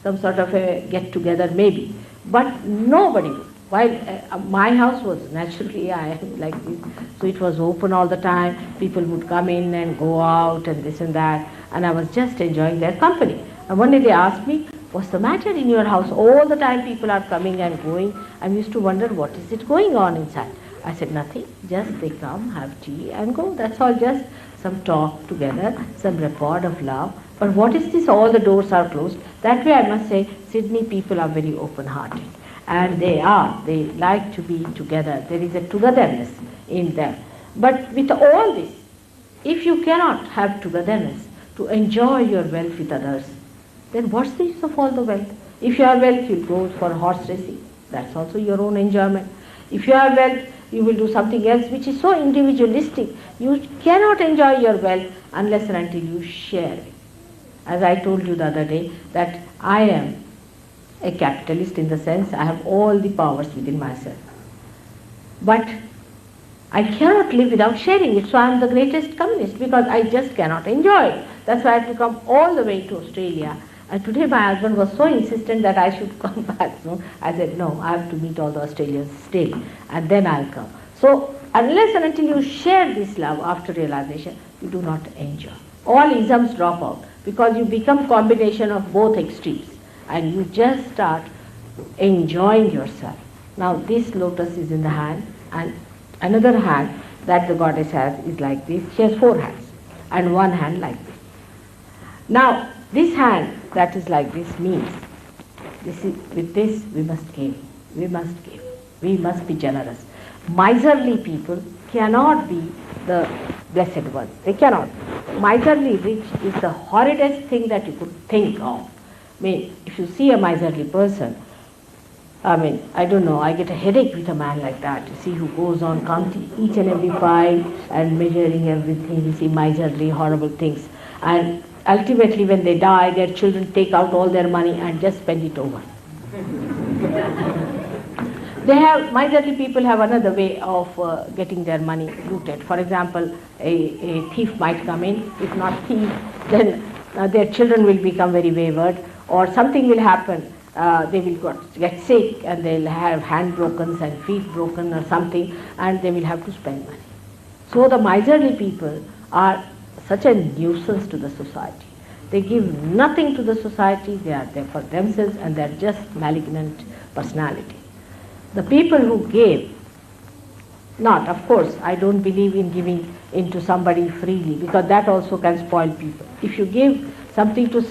some sort of a get together maybe, but nobody would. While my house was naturally, I am like this, so it was open all the time. People would come in and go out and this and that, and I was just enjoying their company. And one day they asked me, "What's the matter in your house? All the time people are coming and going." I used to wonder, what is it going on inside? I said, "Nothing, just they come, have tea and go. That's all, just some talk together, some rapport of love. But what is this? All the doors are closed." That way I must say, Sydney people are very open-hearted. And they like to be together. There is a togetherness in them. But with all this, if you cannot have togetherness to enjoy your wealth with others, then what's the use of all the wealth? If you have wealth, you'll go for horse racing. That's also your own enjoyment. If you have wealth, you will do something else which is so individualistic. You cannot enjoy your wealth unless and until you share it. As I told you the other day, that I am a capitalist in the sense I have all the powers within myself. But I cannot live without sharing it, so I am the greatest communist because I just cannot enjoy it. That's why I had to come all the way to Australia. And today my husband was so insistent that I should come back. No? I said, no, I have to meet all the Australians still, and then I'll come. So unless and until you share this love after realization, you do not enjoy. All isms drop out because you become combination of both extremes and you just start enjoying yourself. Now this lotus is in the hand, and another hand that the goddess has is like this. She has 4 hands and one hand like this. Now this hand that is like this means with this we must give, we must give, we must be generous. Miserly people cannot be the blessed ones. They cannot. Miserly rich is the horridest thing that you could think of. I mean, if you see a miserly person, I don't know, I get a headache with a man like that. You see, who goes on counting each and every pile and measuring everything. You see miserly, horrible things. And ultimately when they die, their children take out all their money and just spend it over. Miserly people have another way of getting their money looted. For example, a thief might come in. If not thief, then their children will become very wayward, or something will happen. They will get sick and they'll have hand broken and feet broken or something, and they will have to spend money. So the miserly people are such a nuisance to the society. They give nothing to the society. They are there for themselves, and they are just malignant personality. The people who gave, not, of course, I don't believe in giving into somebody freely, because that also can spoil people. If you give something to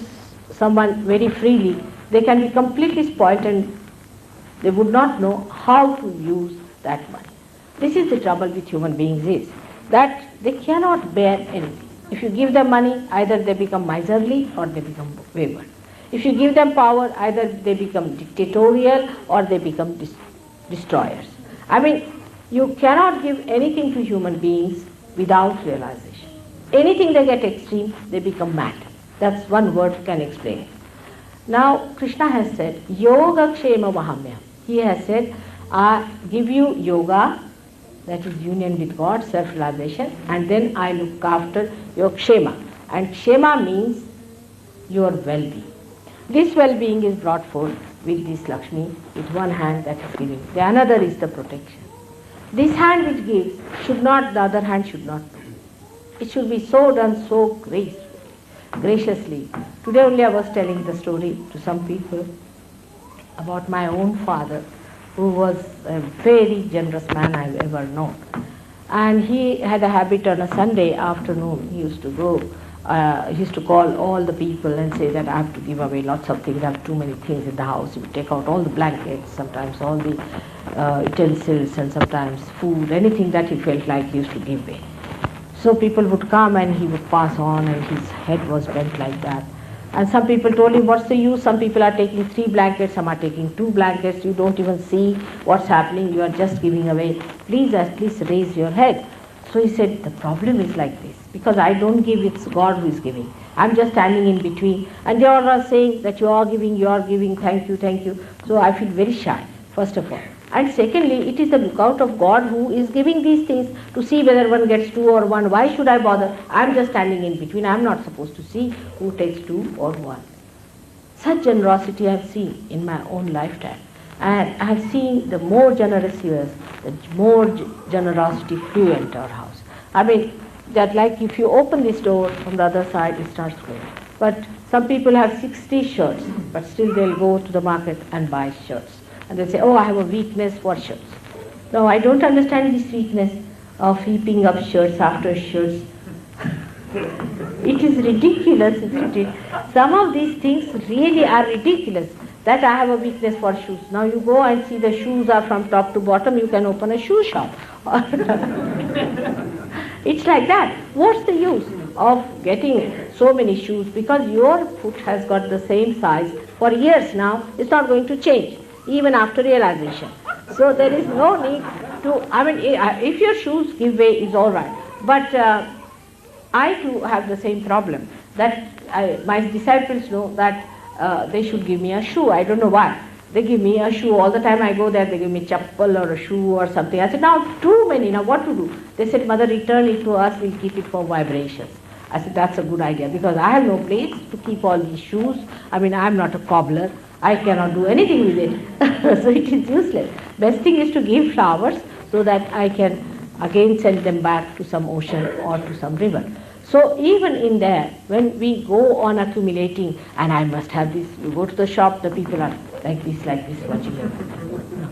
someone very freely, they can be completely spoiled and they would not know how to use that money. This is the trouble with human beings, is that they cannot bear anything. If you give them money, either they become miserly or they become wayward. If you give them power, either they become dictatorial or they become destroyers. You cannot give anything to human beings without realization. Anything they get extreme, they become mad. That's one word can explain it. Now Krishna has said, Yoga Kshema Mahamya. He has said, I give you yoga, that is union with God, self-realization, and then I look after your kshema. And kshema means your well-being. This well-being is brought forth with this Lakshmi, with one hand that is giving. The another is the protection. This hand which gives should not, the other hand should not do. It should be so done so graciously. Today only I was telling the story to some people about my own father, who was a very generous man I've ever known. And he had a habit on a Sunday afternoon. He used to go, he used to call all the people and say that I have to give away lots of things. I have too many things in the house. He would take out all the blankets, sometimes all the utensils, and sometimes food, anything that he felt like he used to give away. So people would come and he would pass on, and his head was bent like that. And some people told him, what's the use? Some people are taking 3 blankets, some are taking 2 blankets. You don't even see what's happening. You are just giving away. Please at least raise your head. So he said, the problem is like this. Because I don't give, it's God who is giving. I'm just standing in between. And they all are saying that you are giving, thank you, thank you. So I feel very shy, first of all. And secondly, it is the lookout of God who is giving these things to see whether one gets 2 or 1. Why should I bother? I'm just standing in between. I'm not supposed to see who takes 2 or 1. Such generosity I have seen in my own lifetime. And I have seen the more generous years, the more generosity fluent our house. I mean, that like if you open this door from the other side, it starts going. But some people have 60 shirts, but still they'll go to the market and buy shirts. And they'll say, oh, I have a weakness for shirts. No, I don't understand this weakness of heaping up shirts after shirts. It is ridiculous, isn't it? Some of these things really are ridiculous. That I have a weakness for shoes. Now you go and see the shoes are from top to bottom, you can open a shoe shop. It's like that. What's the use of getting so many shoes? Because your foot has got the same size for years now, it's not going to change, even after realization. So there is no need to, I mean, if your shoes give way, is all right. But I too have the same problem, that my disciples know that they should give me a shoe. I don't know why. They give me a shoe. All the time I go there, they give me chappal or a shoe or something. I said, now too many, now what to do? They said, Mother, return it to us, we'll keep it for vibrations. I said, that's a good idea, because I have no place to keep all these shoes. I mean, I'm not a cobbler. I cannot do anything with it. So it is useless. Best thing is to give flowers so that I can again send them back to some ocean or to some river. So even in there, when we go on accumulating, and I must have this, you go to the shop, the people are like this, watching it.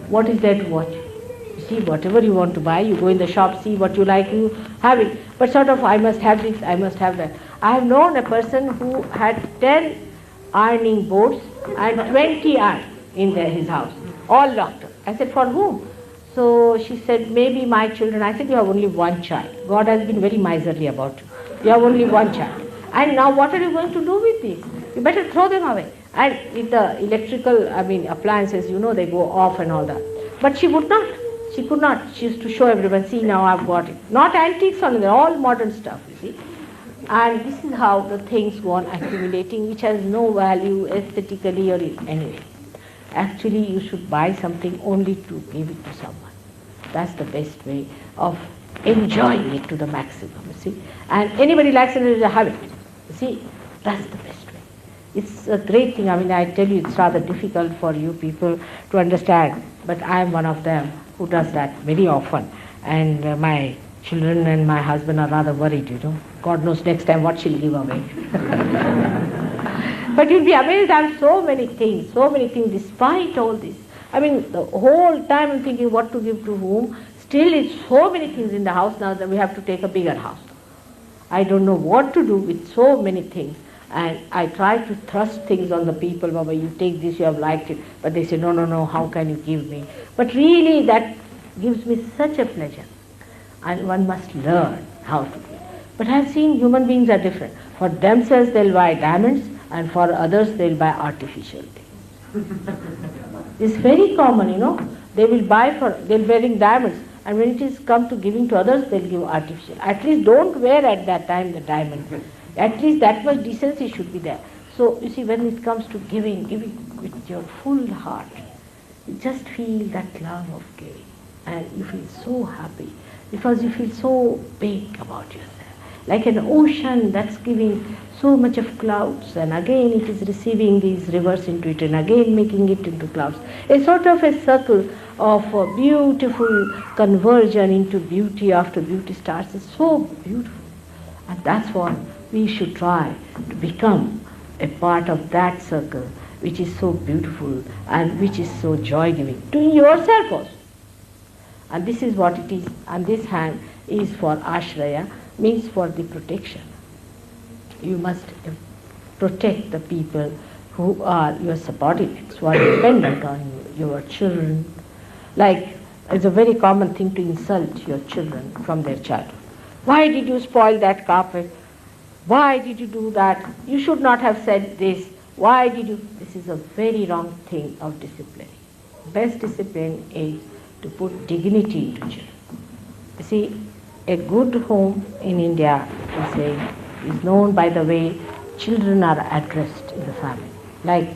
What is there to watch? You see, whatever you want to buy, you go in the shop, see what you like, you have it. But sort of, I must have this, I must have that. I have known a person who had 10 ironing boards and 20 iron in his house, all locked up. I said, for whom? So she said, maybe my children. I said, you have only one child. God has been very miserly about you. You have only one child. And now what are you going to do with these? You better throw them away. And with the electrical, appliances, they go off and all that. But she would not. She could not. She used to show everyone, see, now I've got it. Not antiques only, they're all modern stuff, you see. And this is how the things go on accumulating, which has no value aesthetically or in any way. Actually, you should buy something only to give it to someone. That's the best way of enjoying it to the maximum, you see. And anybody likes it, is a habit. You see, that's the best way. It's a great thing. I tell you, it's rather difficult for you people to understand, but I am one of them who does that very often. And my children and my husband are rather worried, God knows next time what she'll give away. But you'll be amazed, I have so many things despite all this. The whole time I'm thinking what to give to whom. Still, it's so many things in the house now that we have to take a bigger house. I don't know what to do with so many things. And I try to thrust things on the people, Baba, you take this, you have liked it. But they say, no, how can you give me? But really, that gives me such a pleasure. And one must learn how to give. But I've seen human beings are different. For themselves, they'll buy diamonds, and for others, they'll buy artificial things. It's very common, They'll wearing diamonds. And when it is come to giving to others, they'll give artificial. At least don't wear at that time the diamond. At least that much decency should be there. So, you see, when it comes to giving with your full heart, you just feel that love of giving. And you feel so happy because you feel so big about yourself. Like an ocean that's giving so much of clouds, and again it is receiving these rivers into it, and again making it into clouds. A sort of a circle of a beautiful conversion into beauty after beauty starts. It's so beautiful. And that's what we should try to become, a part of that circle which is so beautiful and which is so joy-giving to yourself also. And this is what it is. And this hand is for ashraya, means for the protection. You must protect the people who are your subordinates, who are dependent on you, your children. Like, it's a very common thing to insult your children from their childhood. Why did you spoil that carpet? Why did you do that? You should not have said this. Why did you? This is a very wrong thing of discipline. Best discipline is to put dignity into children. You see, a good home in India is known by the way children are addressed in the family. Like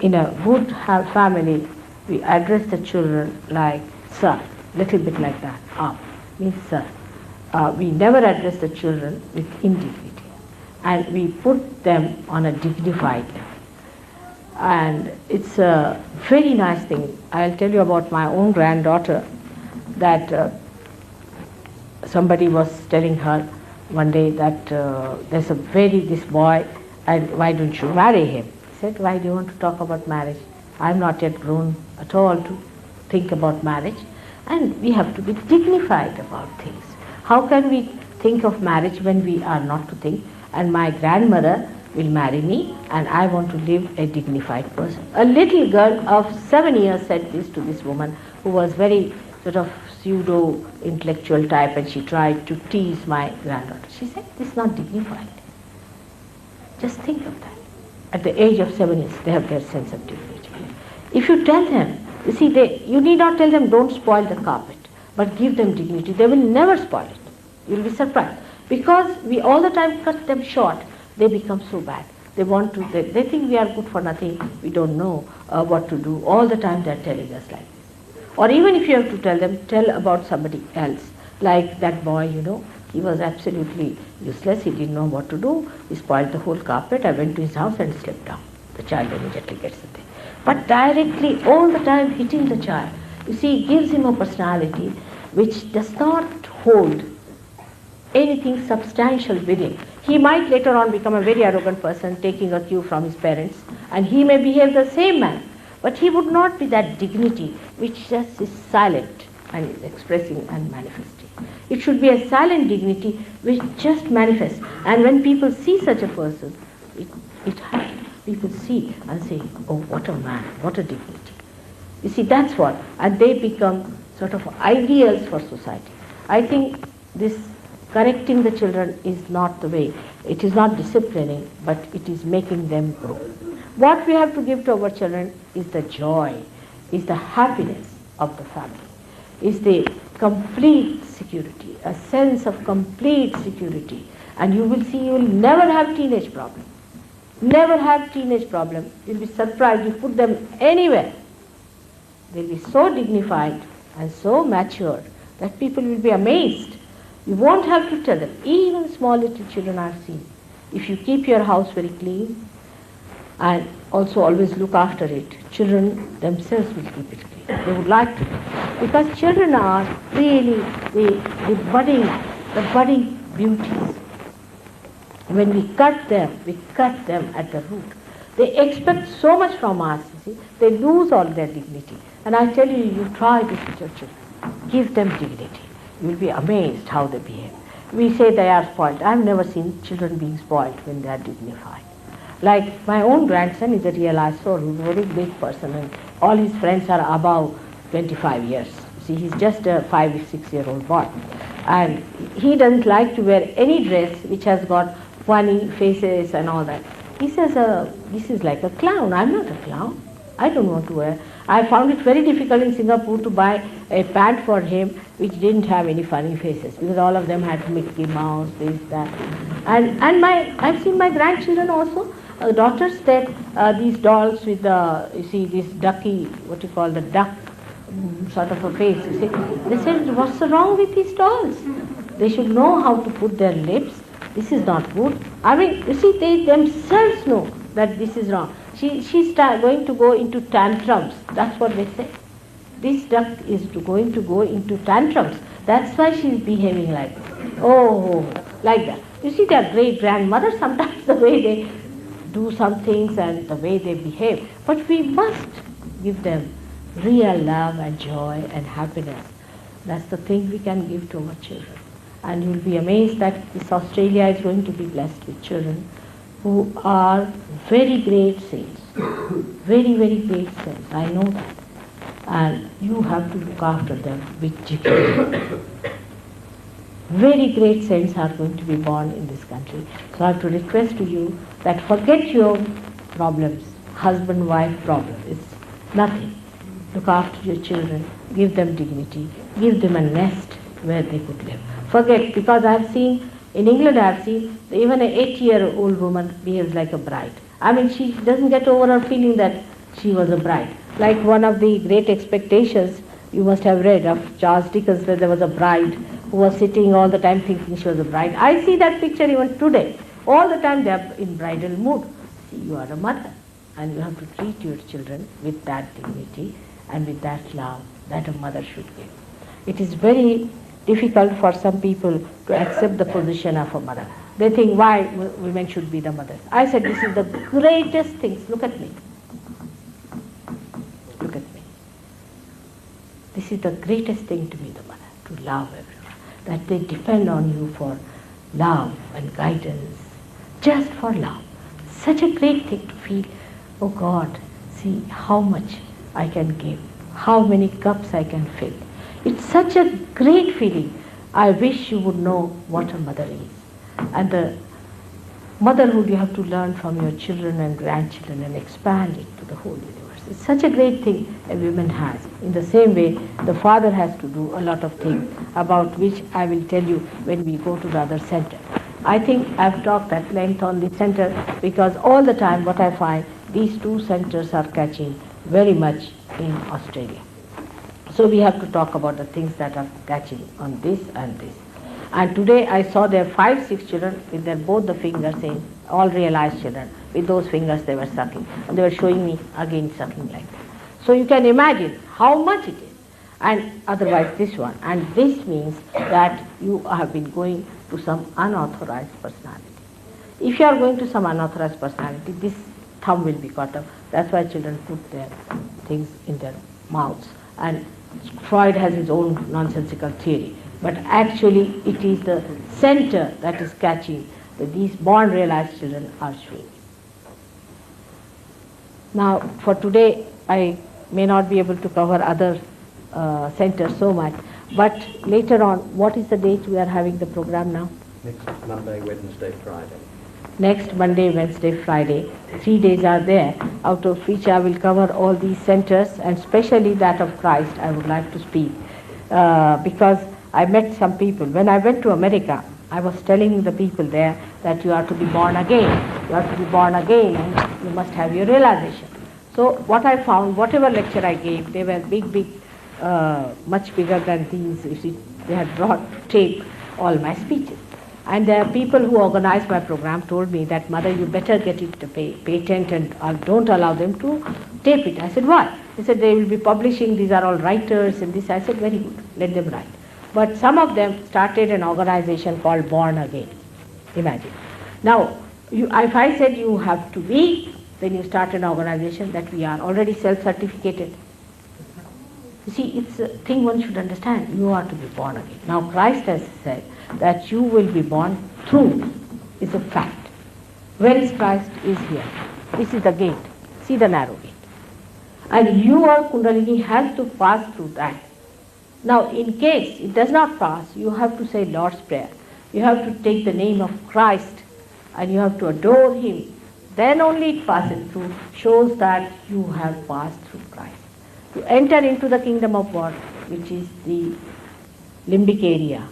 in a good family, we address the children like sir, little bit like that, up, means sir. We never address the children with indignity, and we put them on a dignified level. And it's a very nice thing. I'll tell you about my own granddaughter, that somebody was telling her one day that there's this boy, and why don't you marry him? He said, why do you want to talk about marriage? I'm not yet grown at all to think about marriage, and we have to be dignified about things. How can we think of marriage when we are not to think? And my grandmother will marry me, and I want to live a dignified person. A little girl of 7 years said this to this woman, who was very sort of pseudo-intellectual type, and she tried to tease my granddaughter. She said, this is not dignified. Just think of that. At the age of 7 years, they have their sense of dignity. If you tell them, you see, you need not tell them don't spoil the carpet, but give them dignity. They will never spoil it. You will be surprised. Because we all the time cut them short, they become so bad. They think we are good for nothing, we don't know what to do. All the time they are telling us like this. Or even if you have to tell them, tell about somebody else. Like that boy, he was absolutely useless, he didn't know what to do, he spoiled the whole carpet, I went to his house and slept down. The child immediately gets the thing. But directly, all the time hitting the child, you see, gives him a personality which does not hold anything substantial within. He might later on become a very arrogant person, taking a cue from his parents, and he may behave the same manner, but he would not be that dignity which just is silent and is expressing and manifesting. It should be a silent dignity which just manifests, and when people see such a person, it happens. People see and say, oh, what a man, what a dignity. You see, that's what, and they become sort of ideals for society. I think this correcting the children is not the way. It is not disciplining, but it is making them grow. What we have to give to our children is the joy, is the happiness of the family, is the complete security, a sense of complete security. And you will see you will never have teenage problem. Never have teenage problem. You'll be surprised. You put them anywhere, they'll be so dignified and so mature that people will be amazed. You won't have to tell them. Even small little children are seen. If you keep your house very clean and also always look after it, children themselves will keep it clean. They would like to. Because children are really the budding beauties. When we cut them at the root. They expect so much from us, you see. They lose all their dignity. And I tell you, you try this with your children. Give them dignity. You will be amazed how they behave. We say they are spoiled. I have never seen children being spoiled when they are dignified. Like my own grandson is a realized soul, who's a very big person, and all his friends are above 25 years. See, he's just a 5 or 6-year-old boy. And he doesn't like to wear any dress which has got funny faces and all that. He says, this is like a clown. I'm not a clown. I don't want to wear. I found it very difficult in Singapore to buy a pant for him which didn't have any funny faces, because all of them had Mickey Mouse, this, that. And I've seen my grandchildren also, daughters, that these dolls with you see, this ducky, what you call the duck sort of a face. You see. They said, what's wrong with these dolls? They should know how to put their lips. This is not good. I mean, you see, they themselves know that this is wrong. She's going to go into tantrums. That's what they say. This duck is going to go into tantrums. That's why she's behaving like this. Oh, like that. You see, their great grandmothers, sometimes the way they do some things and the way they behave. But we must give them real love and joy and happiness. That's the thing we can give to our children. And you'll be amazed that this Australia is going to be blessed with children who are very great saints. Very, very great saints. I know that. And you have to look after them with dignity. Very great saints are going to be born in this country. So I have to request to you that forget your problems, husband-wife problem. It's nothing. Look after your children, give them dignity, give them a nest where they could live. Forget, because I have seen, in England I have seen, even an 8-year-old woman behaves like a bride. I mean, she doesn't get over her feeling that she was a bride. Like one of the great expectations you must have read of Charles Dickens, where there was a bride who was sitting all the time thinking she was a bride. I see that picture even today. All the time they are in bridal mood. See, you are a mother. and you have to treat your children with that dignity and with that love that a mother should give. It is very difficult for some people to accept the position of a mother. They think why women should be the mothers. I said this is the greatest things. Look at me. Look at me. This is the greatest thing to be the mother, to love everyone. That they depend on you for love and guidance, just for love. Such a great thing to feel, oh God, see how much I can give, how many cups I can fill. It's such a great feeling. I wish you would know what a mother is. And the motherhood you have to learn from your children and grandchildren and expand it to the whole universe. It's such a great thing a woman has. In the same way, the father has to do a lot of things about which I will tell you when we go to the other center. I think I've talked at length on this center because all the time what I find, these two centers are catching very much in Australia. So we have to talk about the things that are catching on this and this. And today I saw there 5, 6 children with their both the fingers in, all realized children. With those fingers they were sucking. And they were showing me again sucking like that. So you can imagine how much it is. And otherwise this one. And this means that you have been going to some unauthorized personality. If you are going to some unauthorized personality, this thumb will be cut off. That's why children put their things in their mouths. And Freud has his own nonsensical theory. But actually it is the center that is catching that these born realized children are showing. Now for today I may not be able to cover other centers so much, but later on, what is the date we are having the program now? Next Monday, Wednesday, Friday. Next Monday, Wednesday, Friday. 3 days are there, out of which I will cover all these centers, and especially that of Christ I would like to speak. Because I met some people. When I went to America, I was telling the people there that you are to be born again. You are to be born again and you must have your realization. So what I found, whatever lecture I gave, they were big, much bigger than these. You see, they had brought tape all my speeches. And there are people who organized my program told me that, Mother, you better get it to patent and don't allow them to tape it. I said, why? They said, they will be publishing, these are all writers and this. I said, very good, let them write. But some of them started an organization called Born Again. Imagine. Now, if I said you have to be, then you start an organization that we are already self-certificated. You see, it's a thing one should understand. You are to be born again. Now, Christ has said that you will be born through me. It's a fact. Where is Christ? Is here. This is the gate. See the narrow gate. And your Kundalini has to pass through that. Now, in case it does not pass, you have to say Lord's Prayer. You have to take the name of Christ and you have to adore Him. Then only it passes through, shows that you have passed through Christ. You enter into the kingdom of God, which is the limbic area.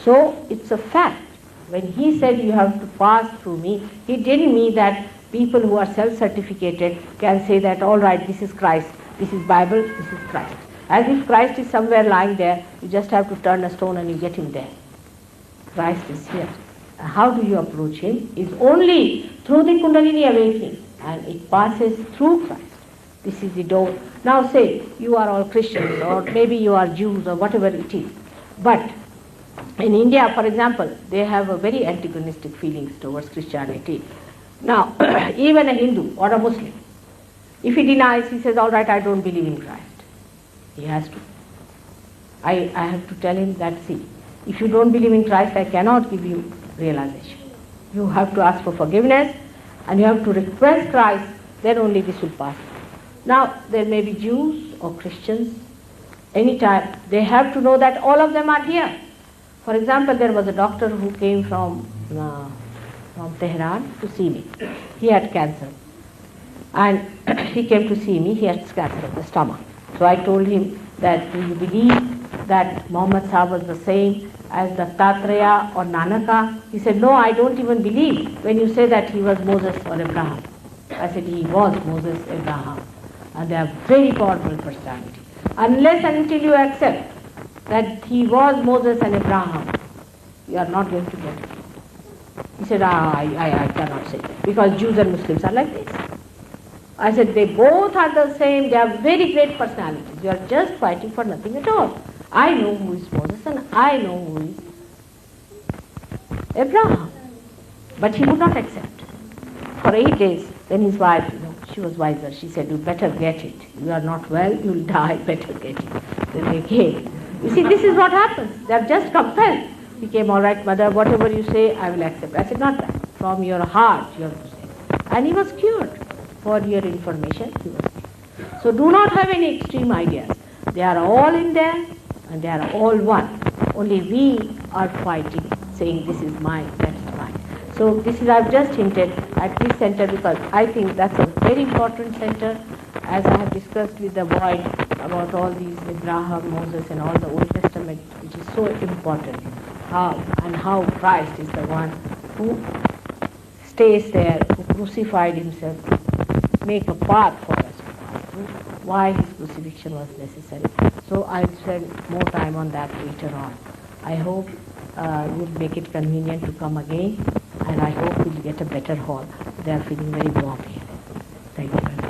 So it's a fact. When He said you have to pass through me, He didn't mean that people who are self-certificated can say that, all right, this is Christ, this is Bible, this is Christ. As if Christ is somewhere lying there, you just have to turn a stone and you get Him there. Christ is here. And how do you approach Him? It's only through the Kundalini awakening, and it passes through Christ. This is the door. Now say, you are all Christians, or maybe you are Jews, or whatever it is. But in India, for example, they have a very antagonistic feelings towards Christianity. Now, even a Hindu or a Muslim, if he denies, he says, all right, I don't believe in Christ. He has to. I have to tell him that, see, if you don't believe in Christ, I cannot give you realization. You have to ask for forgiveness and you have to request Christ, then only this will pass. Now, there may be Jews or Christians, anytime, they have to know that all of them are here. For example, there was a doctor who came from Tehran to see me. He had cancer. And he came to see me, he had cancer of the stomach. So I told him that, do you believe that Muhammad Sahib was the same as Dattatreya or Nanaka? He said, no, I don't even believe when you say that he was Moses or Abraham. I said, he was Moses, Abraham. And they are very powerful personality. Unless and until you accept that he was Moses and Abraham, you are not going to get it. He said, I cannot say, because Jews and Muslims are like this. I said, they both are the same, they are very great personalities. You are just fighting for nothing at all. I know who is Moses and I know who is Abraham. But he would not accept. For 8 days, then his wife, she was wiser. She said, you better get it. You are not well, you will die, better get it. Then they came. You see, this is what happens. They are just compelled. He came, all right, mother, whatever you say, I will accept. I said, not that. From your heart, you have to say. And he was cured. For your information, he was cured. So do not have any extreme ideas. They are all in there and they are all one. Only we are fighting, saying this is mine, that is mine. So this is, I've just hinted at this center because I think that's a very important center. As I have discussed with the boy about all these Abraham, Moses and all the Old Testament, which is so important. How Christ is the one who stays there, who crucified himself to make a path for us, why his crucifixion was necessary. So I'll spend more time on that later on. I hope you'll make it convenient to come again, and I hope we'll get a better hall. They are feeling very warm here. Thank you very much.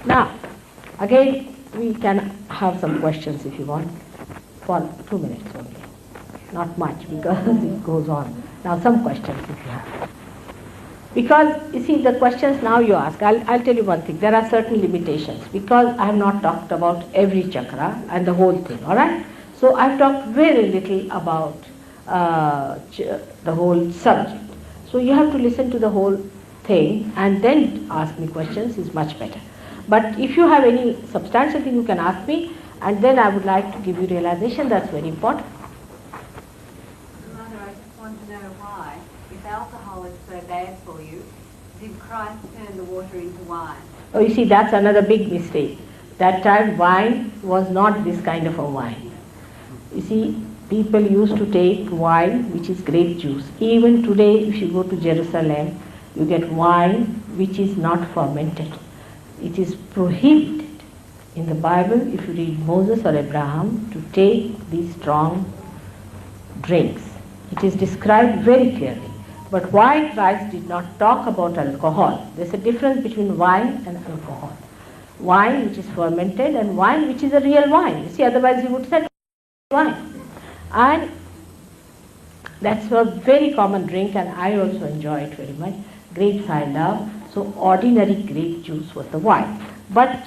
Now, again, we can have some questions if you want, for 2 minutes only. Not much because it goes on. Now some questions if you have. Because, you see, the questions now you ask, I'll tell you one thing, there are certain limitations because I have not talked about every chakra and the whole thing, alright? So I've talked very little about the whole subject. So you have to listen to the whole thing and then ask me questions is much better. But if you have any substantial thing you can ask me, and then I would like to give you realization, that's very important. Mother, I just want to know why, if alcohol is so bad for you, did Christ turn the water into wine? Oh, you see, that's another big mistake. That time wine was not this kind of a wine. You see, people used to take wine which is grape juice. Even today, if you go to Jerusalem, you get wine which is not fermented. It is prohibited in the Bible, if you read Moses or Abraham, to take these strong drinks. It is described very clearly. But why Christ did not talk about alcohol? There's a difference between wine and alcohol. Wine which is fermented and wine which is a real wine. You see, otherwise he would say wine. And that's a very common drink and I also enjoy it very much. Grapes I love. So ordinary grape juice was the wine. But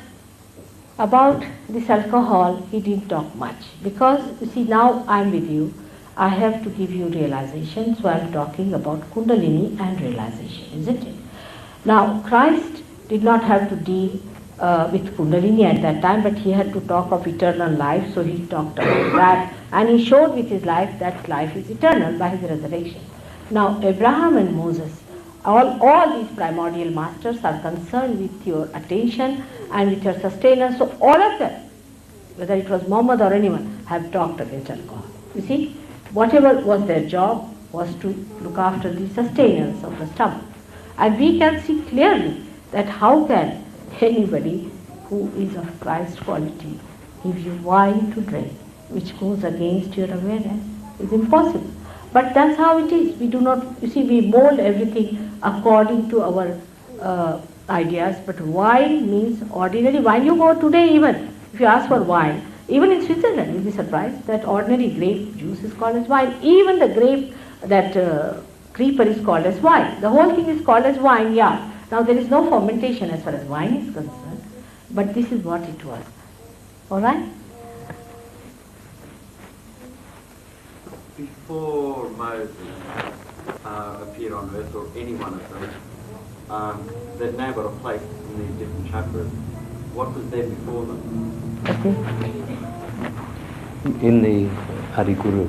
about this alcohol, he didn't talk much. Because, you see, now I'm with you. I have to give you realization. So I'm talking about Kundalini and realization, isn't it? Now, Christ did not have to deal with Kundalini at that time, but he had to talk of eternal life. So he talked about that. And he showed with his life that life is eternal by his resurrection. Now, Abraham and Moses, all these primordial masters are concerned with your attention and with your sustenance. So all of them, whether it was Muhammad or anyone, have talked against alcohol. You see, whatever was their job was to look after the sustenance of the stomach. And we can see clearly that how can anybody who is of Christ quality give you wine to drink, which goes against your awareness. It's impossible. But that's how it is. We do not, you see, we mold everything according to our ideas, but wine means ordinary wine. You go today even, if you ask for wine, even in Switzerland, you'll be surprised that ordinary grape juice is called as wine. Even the grape, that creeper is called as wine. The whole thing is called as wine, yeah. Now there is no fermentation as far as wine is concerned, but this is what it was. Alright? Before Moses appeared on earth, or any one of them, they've now got a place in these different chakras. What was there before them? In the Adi Guru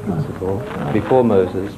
principle, before Moses,